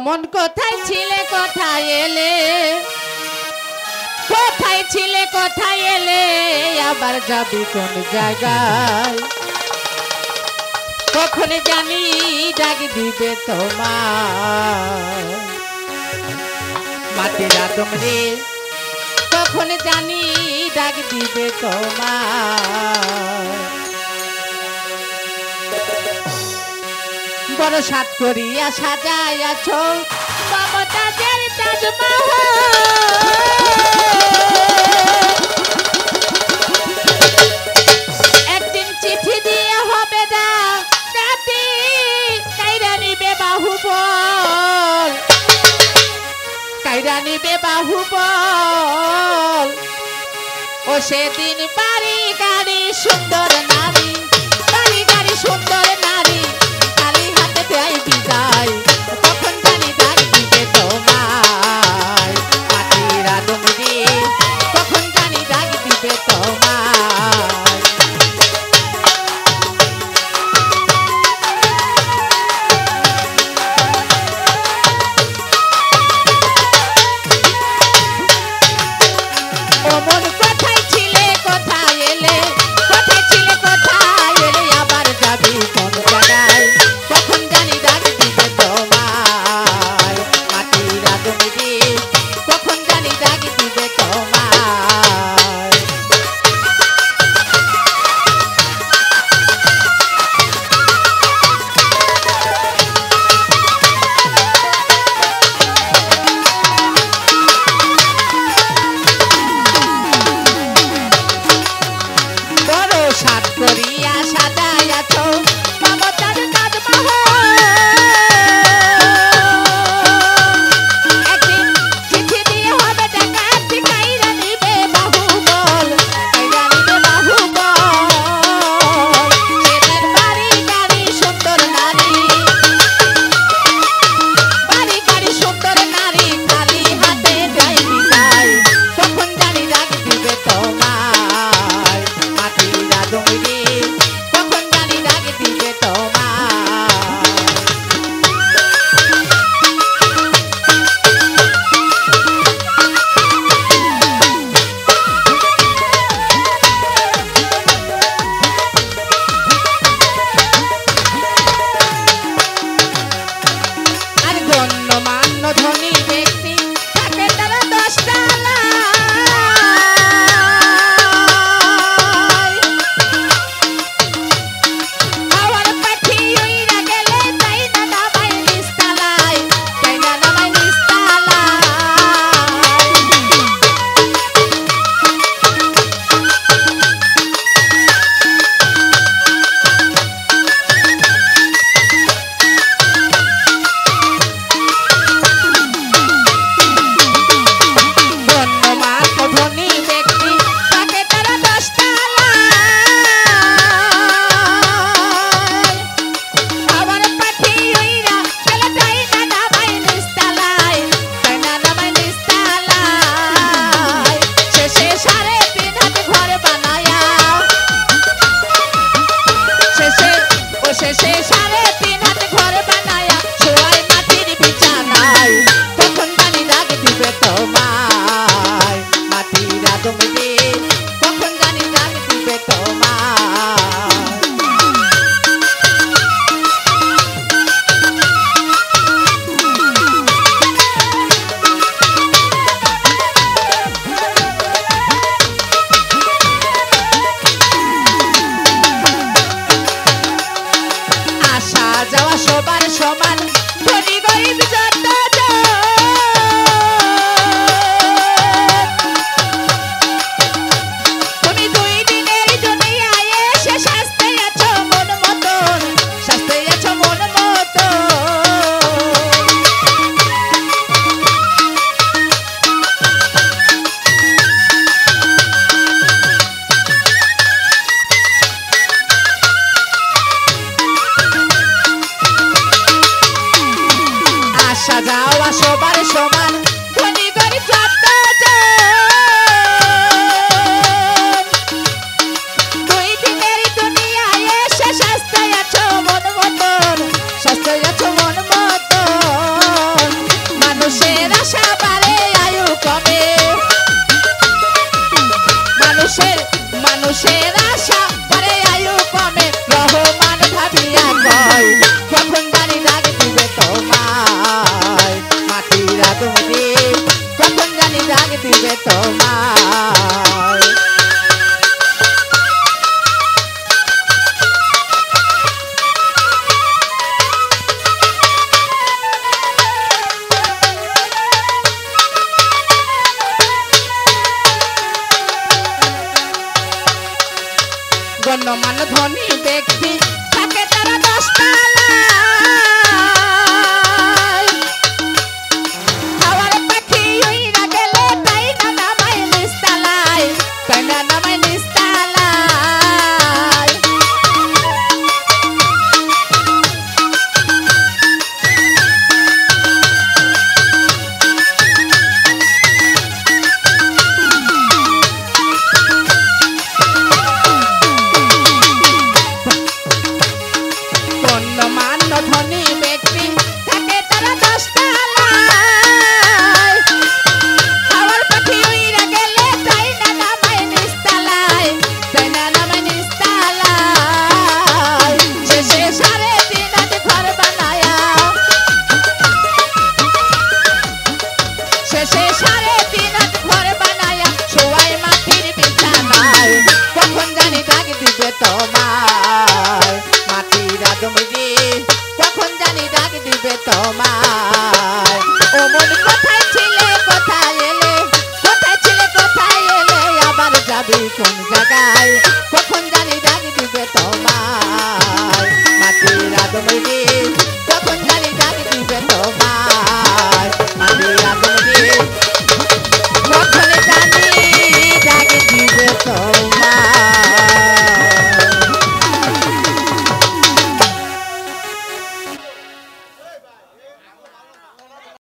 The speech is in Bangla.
অমন কোথায় ছিলে কোথায় এলে, কোথায় ছিলে কোথায় এলে, আবার যাবি কোন জায়গায়, কখন জানি ডাক দিবে তোমার মাটির আদম রে, কখন জানি ডাক দিবে তোমার। বড় সাত করিয়া সাজাইয়াছ মমতাজের তাজমহল, একদিন চিঠি দিয়ে হবে না কাটি কাইরা নিবে বাহুবল, কাইরা নিবে বাহুবল। ও সেদিন বাড়ি গাড়ি সুন্দর নারী, বাড়ি গাড়ি সুন্দর নারী খালি হাতে দেয় বিদায়, কখন জানি ডাক দিবে তোমায় মাটির আদম রে, কখন জানি ডাক দিবে তোমায়। অমন কোথায় ছিলে কোথায় এলে, কোথায় ছিলে কোথায় এলে, আবার যাবি কোন জায়গায়, মানুষের আশা পরে আয়ু কমে রহমান ভাবিয়া কয় কখন জানি ডাক দিবে তোমায় মাটির আদম রে কখন জানি ডাক দিবে তোমায় গণ্যমান ধনী ব্যক্তি থাকে তারা 10 তলায় খাওয়ার পাখি উইরা গেলে তাই না নামায় নিস্তালায় তাই না নামায় নিস্তালায় ধনী ব্যক্তি থাকে তারা 10 তলায় খাওয়ার পাখি উইরা গেলে তাই না নামায় নিস্তালায় তাই না নামায় নিস্তালায় শেষে 3.5 হাত ঘর বানায়া শেষে 3.5 হাত ঘর বানায়া শোয়ায় মাটির বিছানায় কখন জানি ডাক দিবে তোমায় মাটির আদম রে কখন জানি ডাক দিবে তোমায় ও মন কোথায় ছিলে কোথায় এলে কোথায় ছিলে কোথায় এলে আবার যাবি কোন জায়গায়